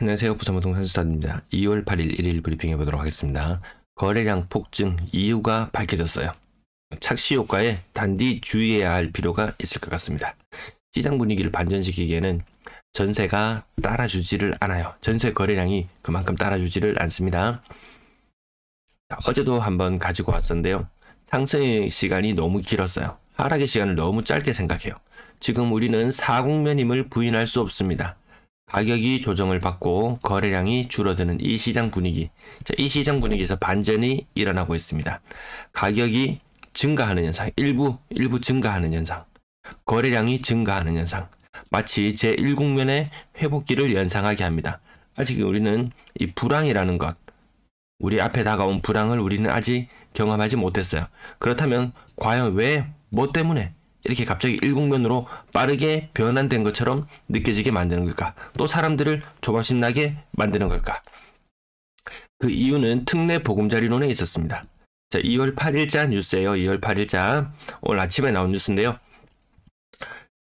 안녕하세요. 부산부동산 스타드입니다. 2월 8일 1일 브리핑해 보도록 하겠습니다. 거래량 폭증 이유가 밝혀졌어요. 착시 효과에 단디 주의해야 할 필요가 있을 것 같습니다. 시장 분위기를 반전시키기에는 전세가 따라주지를 않아요. 전세 거래량이 그만큼 따라주지를 않습니다. 어제도 한번 가지고 왔었는데요. 상승의 시간이 너무 길었어요. 하락의 시간을 너무 짧게 생각해요. 지금 우리는 사국면임을 부인할 수 없습니다. 가격이 조정을 받고 거래량이 줄어드는 이 시장 분위기. 이 시장 분위기에서 반전이 일어나고 있습니다. 가격이 증가하는 현상, 일부 증가하는 현상, 거래량이 증가하는 현상, 마치 제1국면의 회복기를 연상하게 합니다. 아직 우리는 이 불황이라는 것, 우리 앞에 다가온 불황을 우리는 아직 경험하지 못했어요. 그렇다면 과연 왜, 뭐 때문에 이렇게 갑자기 일국면으로 빠르게 변환된 것처럼 느껴지게 만드는 걸까? 또 사람들을 조바심나게 만드는 걸까? 그 이유는 특례 보금자리론에 있었습니다. 자, 2월 8일자 뉴스예요. 2월 8일자 오늘 아침에 나온 뉴스인데요.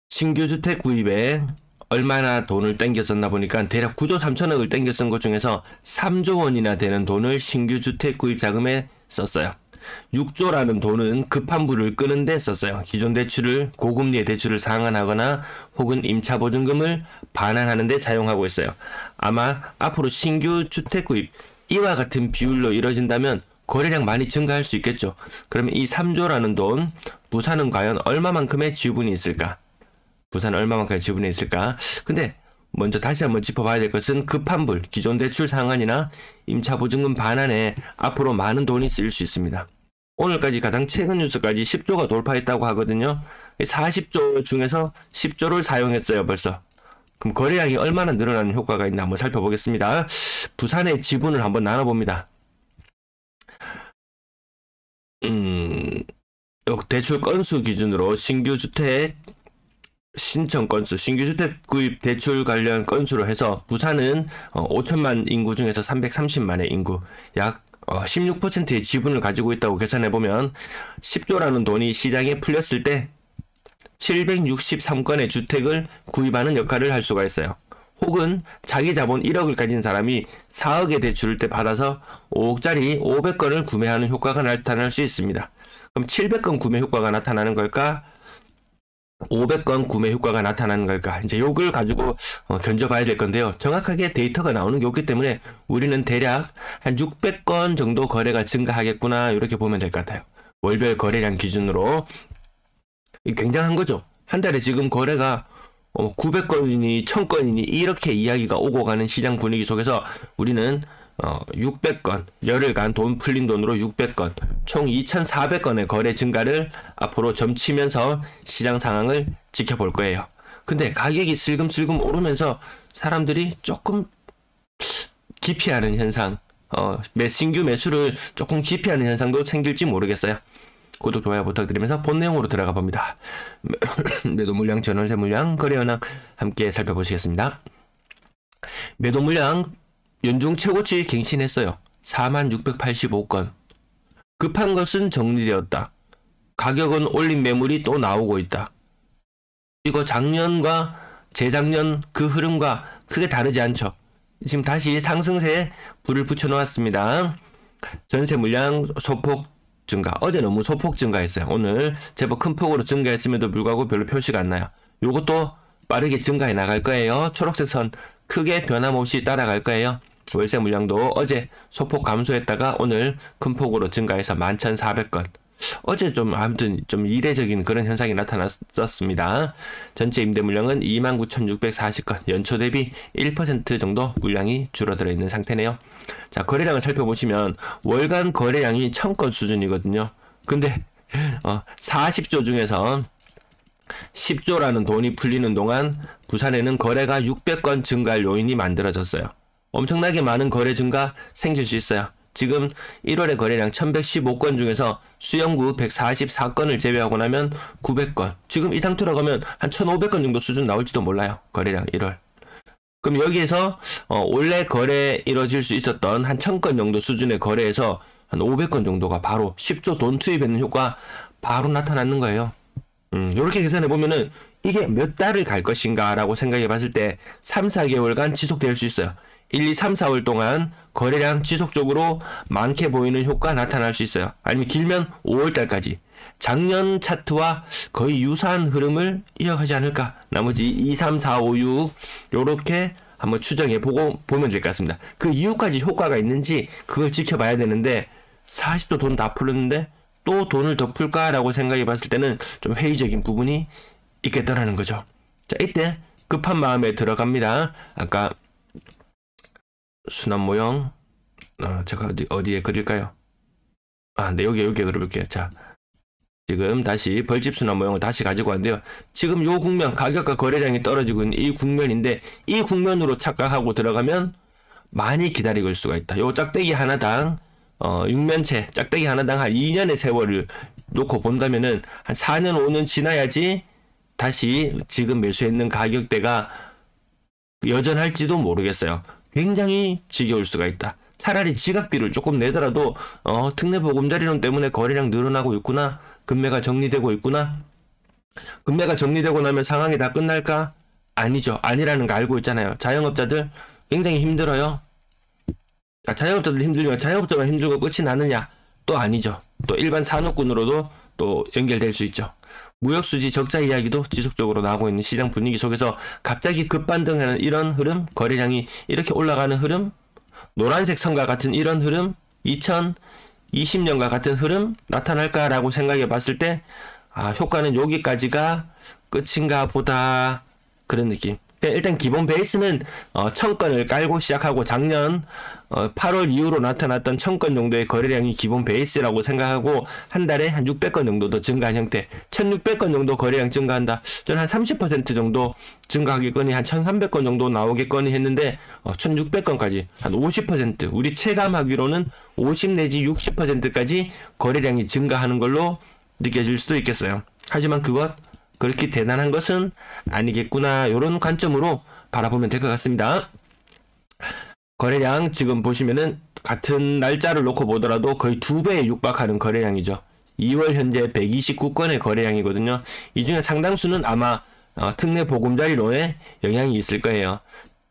신규 주택 구입에 얼마나 돈을 땡겼었나 보니까 대략 9조 3천억을 땡겨 쓴 것 중에서 3조 원이나 되는 돈을 신규 주택 구입 자금에 썼어요. 6조라는 돈은 급한 불을 끄는 데 썼어요. 기존 대출을 고금리의 대출을 상환하거나 혹은 임차보증금을 반환하는 데 사용하고 있어요. 아마 앞으로 신규 주택 구입 이와 같은 비율로 이뤄진다면 거래량 많이 증가할 수 있겠죠. 그러면 이 3조라는 돈 부산은 과연 얼마만큼의 지분이 있을까? 부산은 얼마만큼의 지분이 있을까? 근데 먼저 다시 한번 짚어봐야 될 것은 급한 불, 기존 대출 상환이나 임차보증금 반환에 앞으로 많은 돈이 쓰일 수 있습니다. 오늘까지 가장 최근 뉴스까지 10조가 돌파했다고 하거든요. 40조 중에서 10조를 사용했어요, 벌써. 그럼 거래량이 얼마나 늘어나는 효과가 있나 한번 살펴보겠습니다. 부산의 지분을 한번 나눠봅니다. 대출 건수 기준으로 신규 주택 신청 건수, 신규 주택 구입 대출 관련 건수로 해서 부산은 5천만 인구 중에서 330만의 인구, 약 16%의 지분을 가지고 있다고 계산해보면 10조라는 돈이 시장에 풀렸을 때 763건의 주택을 구입하는 역할을 할 수가 있어요. 혹은 자기 자본 1억을 가진 사람이 4억의 대출을 때 받아서 5억짜리 500건을 구매하는 효과가 나타날 수 있습니다. 그럼 700건 구매 효과가 나타나는 걸까? 500건 구매 효과가 나타나는 걸까? 이제 요걸 가지고 견져봐야 될 건데요. 정확하게 데이터가 나오는 게 없기 때문에 우리는 대략 한 600건 정도 거래가 증가하겠구나 이렇게 보면 될 것 같아요. 월별 거래량 기준으로 굉장한 거죠. 한 달에 지금 거래가 900건이니 1000건이니 이렇게 이야기가 오고 가는 시장 분위기 속에서 우리는 600건, 열흘간 돈 풀린 돈으로 600건, 총 2400건의 거래 증가를 앞으로 점치면서 시장 상황을 지켜볼 거예요. 근데 가격이 슬금슬금 오르면서 사람들이 조금 기피하는 현상, 신규 매수를 조금 기피하는 현상도 생길지 모르겠어요. 구독, 좋아요 부탁드리면서 본 내용으로 들어가 봅니다. 매도 물량, 전월세 물량, 거래 현황 함께 살펴보시겠습니다. 매도 물량 연중 최고치 갱신했어요. 4685건. 급한 것은 정리되었다. 가격은 올린 매물이 또 나오고 있다. 이거 작년과 재작년 그 흐름과 크게 다르지 않죠. 지금 다시 상승세에 불을 붙여 놓았습니다. 전세 물량 소폭 증가. 어제 너무 소폭 증가했어요. 오늘 제법 큰 폭으로 증가했음에도 불구하고 별로 표시가 안 나요. 요것도 빠르게 증가해 나갈 거예요. 초록색 선 크게 변함없이 따라갈 거예요. 월세 물량도 어제 소폭 감소했다가 오늘 큰 폭으로 증가해서 11,400건. 어제 아무튼 좀 이례적인 그런 현상이 나타났었습니다. 전체 임대 물량은 29,640건. 연초 대비 1% 정도 물량이 줄어들어 있는 상태네요. 자, 거래량을 살펴보시면 월간 거래량이 1000건 수준이거든요. 근데 40조 중에서 10조라는 돈이 풀리는 동안 부산에는 거래가 600건 증가할 요인이 만들어졌어요. 엄청나게 많은 거래 증가 생길 수 있어요. 지금 1월의 거래량 1115건 중에서 수영구 144건을 제외하고 나면 900건. 지금 이 상태로 가면 한 1500건 정도 수준 나올지도 몰라요. 거래량 1월. 그럼 여기에서 원래 거래 이뤄질 수 있었던 한 1000건 정도 수준의 거래에서 한 500건 정도가 바로 10조 돈 투입하는 효과 바로 나타나는 거예요. 이렇게 계산해 보면은 이게 몇 달을 갈 것인가 라고 생각해 봤을 때 3, 4개월간 지속될 수 있어요. 1, 2, 3, 4월 동안 거래량 지속적으로 많게 보이는 효과 나타날 수 있어요. 아니면 길면 5월달까지 작년 차트와 거의 유사한 흐름을 이어가지 않을까. 나머지 2, 3, 4, 5, 6 요렇게 한번 추정해 보고 보면 될 것 같습니다. 그 이후까지 효과가 있는지 그걸 지켜봐야 되는데 40조 돈 다 풀었는데 또 돈을 더 풀까라고 생각해 봤을 때는 좀 회의적인 부분이 있겠다라는 거죠. 자, 이때 급한 마음에 들어갑니다. 아까 순환 모형 제가 어디에 그릴까요? 네, 여기에 그려볼게요. 자, 지금 다시 벌집 순환 모형을 다시 가지고 왔는데요. 지금 요 국면, 가격과 거래량이 떨어지고 있는 이 국면인데 이 국면으로 착각하고 들어가면 많이 기다릴 수가 있다. 요 짝대기 하나당 육면체 짝대기 하나당 한 2년의 세월을 놓고 본다면은 한 4년 5년 지나야지 다시 지금 매수했는 가격대가 여전할지도 모르겠어요. 굉장히 지겨울 수가 있다. 차라리 지각비를 조금 내더라도 특례보금자리론 때문에 거래량 늘어나고 있구나. 금매가 정리되고 있구나. 금매가 정리되고 나면 상황이 다 끝날까? 아니죠. 아니라는 거 알고 있잖아요. 자영업자들 굉장히 힘들어요. 자영업자들 힘들면 자영업자만 힘들고 끝이 나느냐? 또 아니죠. 또 일반 산업군으로도 또 연결될 수 있죠. 무역수지 적자 이야기도 지속적으로 나오고 있는 시장 분위기 속에서 갑자기 급반등하는 이런 흐름, 거래량이 이렇게 올라가는 흐름, 노란색 선과 같은 이런 흐름, 2020년과 같은 흐름 나타날까라고 생각해 봤을 때 효과는 여기까지가 끝인가 보다 그런 느낌. 일단 기본 베이스는 1000건을 깔고 시작하고 작년 8월 이후로 나타났던 1000건 정도의 거래량이 기본 베이스라고 생각하고 한 달에 한 600건 정도 더 증가한 형태. 1600건 정도 거래량 증가한다. 저는 한 30% 정도 증가하겠거니 한 1300건 정도 나오겠거니 했는데 1600건까지 한 50% 우리 체감하기로는 50 내지 60%까지 거래량이 증가하는 걸로 느껴질 수도 있겠어요. 하지만 그것 그렇게 대단한 것은 아니겠구나. 이런 관점으로 바라보면 될 것 같습니다. 거래량 지금 보시면은 같은 날짜를 놓고 보더라도 거의 2배에 육박하는 거래량이죠. 2월 현재 129건의 거래량이거든요. 이 중에 상당수는 아마 특례 보금자리론에 영향이 있을 거예요.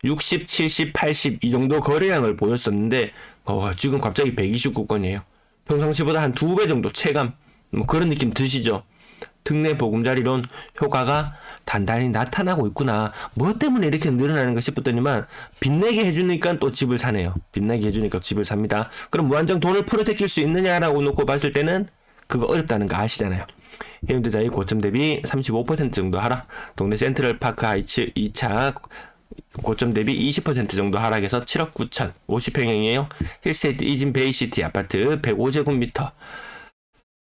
60, 70, 80 이 정도 거래량을 보였었는데 지금 갑자기 129건이에요. 평상시보다 한 2배 정도 체감 뭐 그런 느낌 드시죠? 특례 보금자리론 효과가 단단히 나타나고 있구나. 뭐 때문에 이렇게 늘어나는가 싶었더니만 빚내게 해주니까 또 집을 사네요. 빚내게 해주니까 집을 삽니다. 그럼 무한정 돈을 풀어제낄 수 있느냐라고 놓고 봤을 때는 그거 어렵다는 거 아시잖아요. 해운대자의 고점 대비 35% 정도 하락. 동네 센트럴파크 하이츠 2차 고점 대비 20% 정도 하락해서 7억 9천 50평형이에요. 힐스테이트 이진 베이시티 아파트 105제곱미터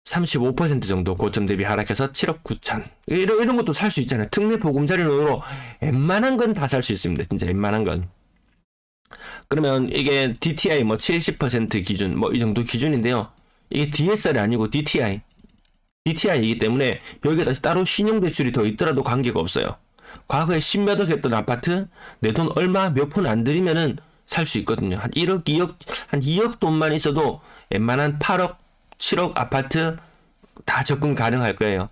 35% 정도 고점 대비 하락해서 7억 9천. 이런 것도 살 수 있잖아요. 특례 보금자리론으로 웬만한 건 다 살 수 있습니다. 진짜 웬만한 건. 그러면 이게 DTI 뭐 70% 기준 뭐 이 정도 기준인데요. 이게 DSR이 아니고 DTI이기 때문에 여기에다 따로 신용대출이 더 있더라도 관계가 없어요. 과거에 10몇억 했던 아파트 내 돈 얼마 몇 푼 안 들이면은 살 수 있거든요. 한 1억 2억 한 2억 돈만 있어도 웬만한 8억 7억 아파트 다 접근 가능할 거예요.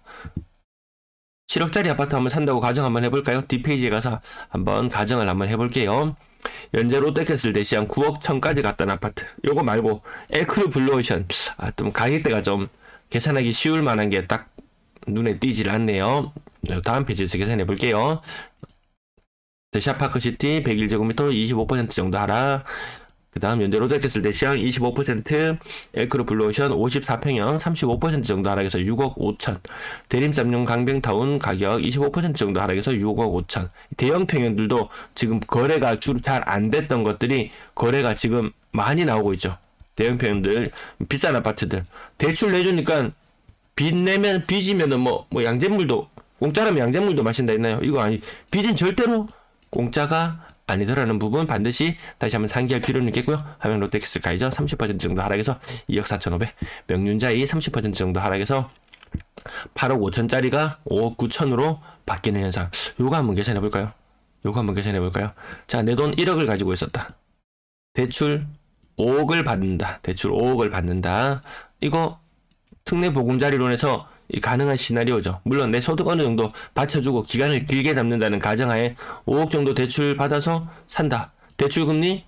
7억짜리 아파트 한번 산다고 가정 한번 해볼까요? 뒷페이지에 가서 한번 가정을 한번 해볼게요. 연재 롯데캐슬 대시한 9억 1000까지 갔던 아파트. 요거 말고 에크루 블루오션. 좀 가격대가 좀 계산하기 쉬울 만한 게 딱 눈에 띄질 않네요. 다음 페이지에서 계산해 볼게요. 대시아파크시티 101제곱미터 25% 정도 하락. 그 다음 연재 롯데캐슬 대시양 25%, 에크루 블루오션 54평형 35% 정도 하락해서 6억 5천. 대림삼룡 강병타운 가격 25% 정도 하락해서 6억 5천. 대형 평형들도 지금 거래가 주로 잘 안 됐던 것들이 거래가 지금 많이 나오고 있죠. 대형 평형들, 비싼 아파트들. 대출 내주니까 빚이면은 뭐 양잿물도, 공짜라면 양잿물도 마신다 했나요? 이거 아니, 빚은 절대로 공짜가 아니더라는 부분 반드시 다시 한번 상기할 필요는 있겠고요. 하명 롯데캐슬 가이저 30% 정도 하락해서 2억 4,500. 명륜자이 30% 정도 하락해서 8억 5천짜리가 5억 9천으로 바뀌는 현상. 요거 한번 계산해 볼까요? 자, 내 돈 1억을 가지고 있었다. 대출 5억을 받는다. 이거 특례 보금자리론에서 가능한 시나리오죠. 물론 내 소득 어느 정도 받쳐주고 기간을 길게 잡는다는 가정하에 5억 정도 대출 받아서 산다. 대출금리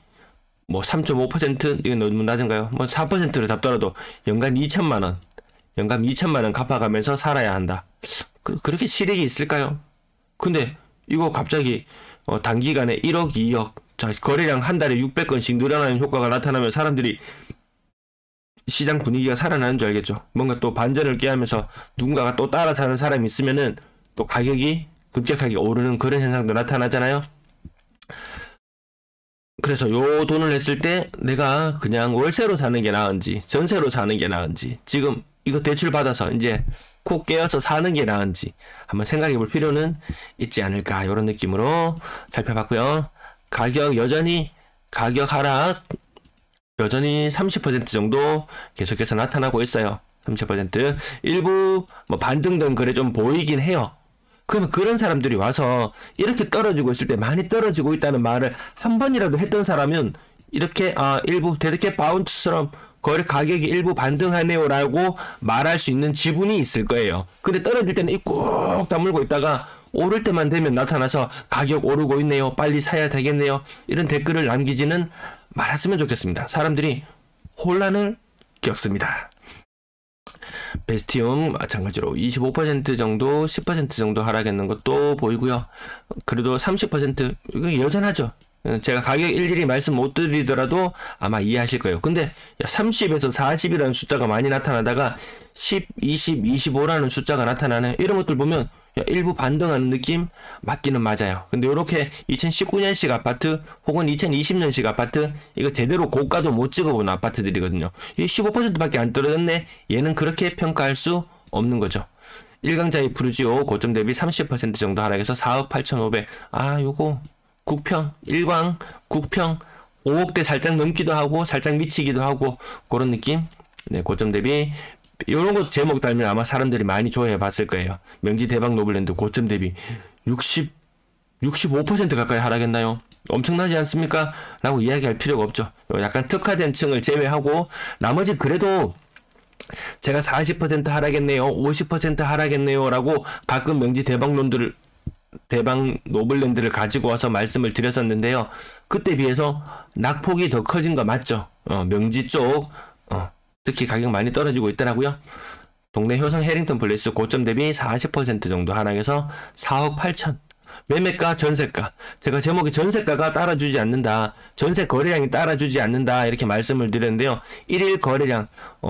뭐 3.5% 이건 너무 낮은가요? 뭐 4%를 잡더라도 연간 2천만 원, 연간 2천만 원 갚아가면서 살아야 한다. 그렇게 실익이 있을까요? 근데 이거 갑자기 단기간에 1억, 2억, 자 거래량 한 달에 600건씩 늘어나는 효과가 나타나면 사람들이 시장 분위기가 살아나는 줄 알겠죠. 뭔가 또 반전을 꾀하면서 누군가가 또 따라 사는 사람이 있으면은 또 가격이 급격하게 오르는 그런 현상도 나타나잖아요. 그래서 요 돈을 냈을 때 내가 그냥 월세로 사는 게 나은지 전세로 사는 게 나은지 지금 이거 대출 받아서 이제 코 깨어서 사는 게 나은지 한번 생각해 볼 필요는 있지 않을까 이런 느낌으로 살펴봤고요. 가격 여전히 가격 하락 여전히 30% 정도 계속해서 나타나고 있어요. 30% 일부 뭐 반등된 거래 좀 보이긴 해요. 그러면 그런 사람들이 와서 이렇게 떨어지고 있을 때 많이 떨어지고 있다는 말을 한 번이라도 했던 사람은 이렇게 일부 데드캣 바운스처럼 거래 가격이 일부 반등하네요 라고 말할 수 있는 지분이 있을 거예요. 근데 떨어질 때는 입 꾹 다물고 있다가 오를 때만 되면 나타나서 가격 오르고 있네요, 빨리 사야 되겠네요, 이런 댓글을 남기지는 말았으면 좋겠습니다. 사람들이 혼란을 겪습니다. 베스티움 마찬가지로 25% 정도 10% 정도 하락했는 것도 보이고요. 그래도 30% 이거 여전하죠. 제가 가격 일일이 말씀 못 드리더라도 아마 이해하실 거예요. 근데 30에서 40이라는 숫자가 많이 나타나다가 10, 20, 25라는 숫자가 나타나는 이런 것들 보면 일부 반등하는 느낌 맞기는 맞아요. 근데 이렇게 2019년식 아파트 혹은 2020년식 아파트 이거 제대로 고가도 못 찍어본 아파트들이거든요. 이 15%밖에 안 떨어졌네. 얘는 그렇게 평가할 수 없는 거죠. 1강자의 푸르지오 고점 대비 30% 정도 하락해서 4억 8,500. 요거 국평 1광 국평 5억대 살짝 넘기도 하고 살짝 미치기도 하고 그런 느낌. 네, 고점 대비 요런 거 제목 달면 아마 사람들이 많이 좋아해 봤을 거예요. 명지 대박 노블랜드 고점 대비 65% 가까이 하락했나요? 엄청나지 않습니까? 라고 이야기할 필요가 없죠. 약간 특화된 층을 제외하고 나머지 그래도 제가 40% 하락했네요, 50% 하락했네요 라고 가끔 명지 대박 노블랜드를 가지고 와서 말씀을 드렸었는데요. 그때 비해서 낙폭이 더 커진 거 맞죠? 명지 쪽 특히 가격 많이 떨어지고 있더라고요. 동네 효성 해링턴 플레이스 고점 대비 40% 정도 하락해서 4억 8천. 매매가 전세가, 제가 제목에 전세가가 따라주지 않는다, 전세 거래량이 따라주지 않는다 이렇게 말씀을 드렸는데요. 1일 거래량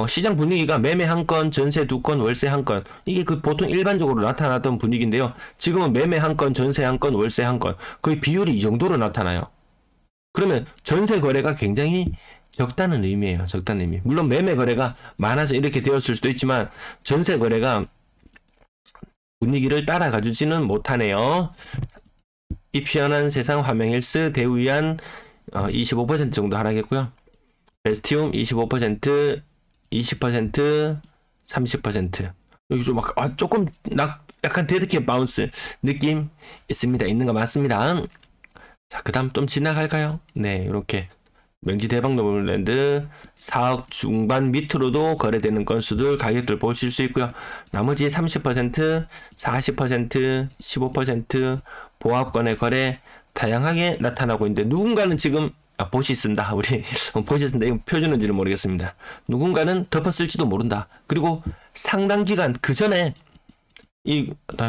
시장 분위기가 매매 한 건, 전세 두 건, 월세 한 건, 이게 그 보통 일반적으로 나타났던 분위기인데요. 지금은 매매 한 건, 전세 한 건, 월세 한 건, 거의 비율이 이 정도로 나타나요. 그러면 전세 거래가 굉장히 적다는 의미예요. 적다는 의미. 물론 매매 거래가 많아서 이렇게 되었을 수도 있지만 전세 거래가 분위기를 따라가주지는 못하네요. 이 피어난 세상 화명헬스 대우위안 25% 정도 하락했고요. 베스티움 25%, 20%, 30%. 여기 좀 조금 약간 데드캣 바운스 느낌 있습니다. 있는 거 맞습니다. 자, 그 다음 좀 지나갈까요? 네, 이렇게 명지 대박 노블랜드 4억 중반 밑으로도 거래되는 건수들 가격들 보실 수 있고요. 나머지 30%, 40%, 15% 보합권의 거래 다양하게 나타나고 있는데 누군가는 지금 보시 쓴다. 우리 보시 쓴다. 이거 표준인지는 모르겠습니다. 누군가는 덮었을지도 모른다. 그리고 상당 기간 그 전에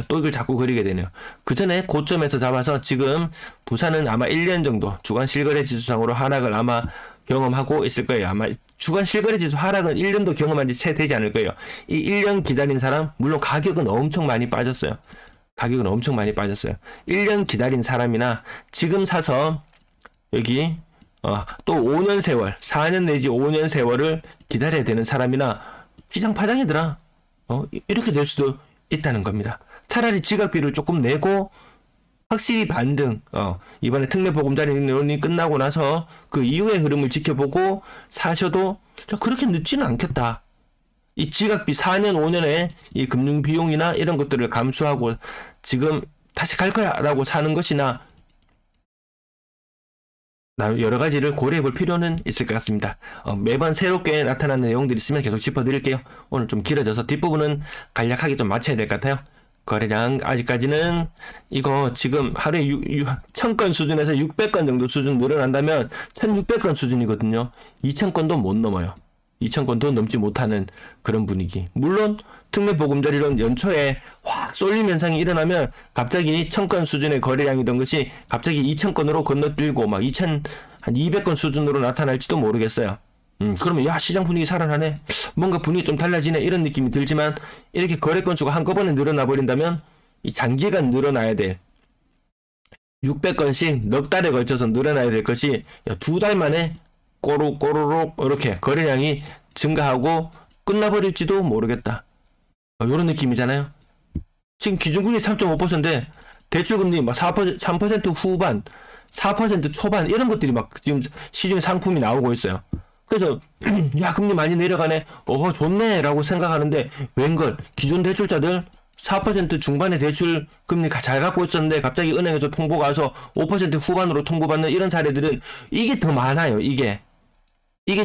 또 이걸 자꾸 그리게 되네요. 그 전에 고점에서 잡아서 지금 부산은 아마 1년 정도 주간 실거래 지수상으로 하락을 아마 경험하고 있을 거예요. 아마 주간 실거래 지수 하락은 1년도 경험한 지 채 되지 않을 거예요. 이 1년 기다린 사람, 물론 가격은 엄청 많이 빠졌어요. 가격은 엄청 많이 빠졌어요. 1년 기다린 사람이나 지금 사서 여기 또 5년 세월, 4년 내지 5년 세월을 기다려야 되는 사람이나 시장 파장이더라. 이렇게 될 수도 있다는 겁니다. 차라리 지각비를 조금 내고 확실히 반등, 이번에 특례 보금자리 끝나고 나서 그 이후의 흐름을 지켜보고 사셔도 그렇게 늦지는 않겠다. 이 지각비 4년 5년에 이 금융 비용이나 이런 것들을 감수하고 지금 다시 갈 거야 라고 사는 것이나 여러 가지를 고려해 볼 필요는 있을 것 같습니다. 매번 새롭게 나타나는 내용들이 있으면 계속 짚어드릴게요. 오늘 좀 길어져서 뒷부분은 간략하게 좀 맞춰야 될 것 같아요. 거래량 아직까지는 이거 지금 하루에 1000건 수준에서 600건 정도 수준 늘어난다면 1600건 수준이거든요. 2000건도 못 넘어요. 2000건도 넘지 못하는 그런 분위기. 물론 특례보금자리론 연초에 확 쏠림 현상이 일어나면 갑자기 1000건 수준의 거래량이던 것이 갑자기 2000건으로 건너뛰고 막 200건 수준으로 나타날지도 모르겠어요. 그러면 야, 시장 분위기 살아나네, 뭔가 분위기 좀 달라지네, 이런 느낌이 들지만, 이렇게 거래 건수가 한꺼번에 늘어나 버린다면 이 장기간 늘어나야 돼 600건씩 넉 달에 걸쳐서 늘어나야 될 것이 2달 만에 꼬르륵 이렇게 거래량이 증가하고 끝나버릴지도 모르겠다. 이런 느낌이잖아요. 지금 기준금리 3.5%인데 대출금리 막 3% 후반, 4% 초반 이런 것들이 막 지금 시중 상품이 나오고 있어요. 그래서 야, 금리 많이 내려가네, 좋네 라고 생각하는데 웬걸 기존 대출자들 4% 중반의 대출 금리 잘 갖고 있었는데 갑자기 은행에서 통보가 와서 5% 후반으로 통보받는 이런 사례들은 이게 더 많아요. 이게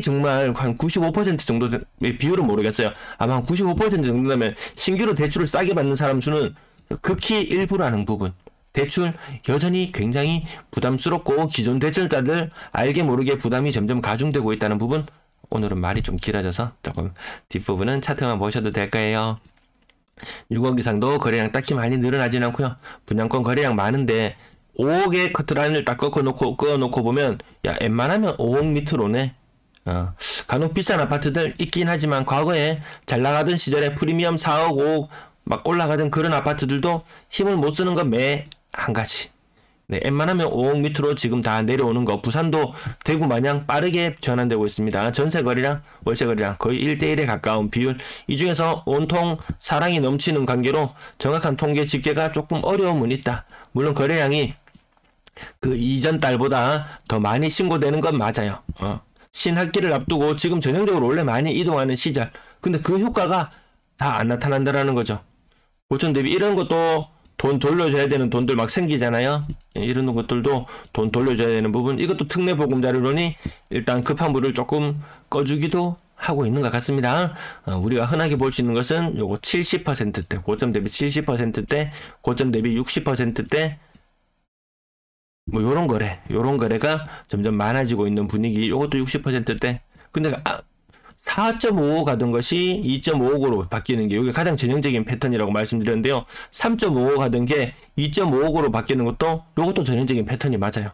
정말 한 95% 정도의 비율은 모르겠어요. 아마 한 95% 정도라면 신규로 대출을 싸게 받는 사람 수는 극히 일부라는 부분. 대출 여전히 굉장히 부담스럽고 기존 대출자들 알게 모르게 부담이 점점 가중되고 있다는 부분. 오늘은 말이 좀 길어져서 조금 뒷부분은 차트만 보셔도 될 거예요. 6억 이상도 거래량 딱히 많이 늘어나진 않고요. 분양권 거래량 많은데 5억의 커트라인을 딱 끄어놓고 보면 야, 웬만하면 5억 밑으로네. 간혹 비싼 아파트들 있긴 하지만 과거에 잘 나가던 시절에 프리미엄 4억 5억 막 올라가던 그런 아파트들도 힘을 못 쓰는 건 매 한 가지. 네, 웬만하면 5억 밑으로 지금 다 내려오는 거. 부산도 대구 마냥 빠르게 전환되고 있습니다. 전세 거래량, 월세 거래량 거의 1대1에 가까운 비율. 이 중에서 온통 사랑이 넘치는 관계로 정확한 통계 집계가 조금 어려움은 있다. 물론 거래량이 그 이전 달보다 더 많이 신고되는 건 맞아요. 신학기를 앞두고 지금 전형적으로 원래 많이 이동하는 시절. 근데 그 효과가 다 안 나타난다라는 거죠. 고점 대비 이런 것도 돈 돌려줘야 되는 돈들 막 생기잖아요. 이런 것들도 돈 돌려줘야 되는 부분. 이것도 특례보금자리론이 일단 급한 불을 조금 꺼주기도 하고 있는 것 같습니다. 우리가 흔하게 볼 수 있는 것은 요거 70%대, 고점 대비 70%대, 고점 대비 60%대, 뭐 요런 거래가 점점 많아지고 있는 분위기. 요것도 60%대. 근데 4.55 가던 것이 2.55로 바뀌는 게 이게 가장 전형적인 패턴이라고 말씀드렸는데요. 3.55 가던 게 2.55로 바뀌는 것도 요것도 전형적인 패턴이 맞아요.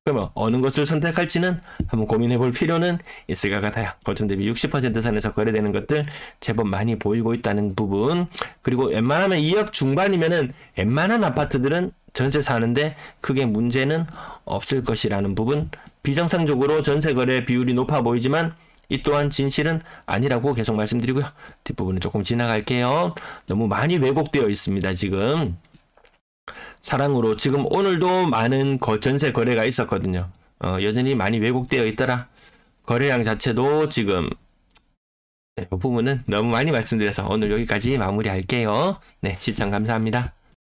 그러면 어느 것을 선택할지는 한번 고민해 볼 필요는 있을 것 같아요. 고점 대비 60% 선에서 거래되는 것들 제법 많이 보이고 있다는 부분. 그리고 웬만하면 2억 중반이면은 웬만한 아파트들은 전세 사는데 크게 문제는 없을 것이라는 부분. 비정상적으로 전세 거래 비율이 높아 보이지만 이 또한 진실은 아니라고 계속 말씀드리고요. 뒷부분은 조금 지나갈게요. 너무 많이 왜곡되어 있습니다. 지금 사랑으로 지금 오늘도 많은 전세 거래가 있었거든요. 여전히 많이 왜곡되어 있더라. 거래량 자체도 지금 이 부분은 너무 많이 말씀드려서 오늘 여기까지 마무리할게요. 네, 시청 감사합니다.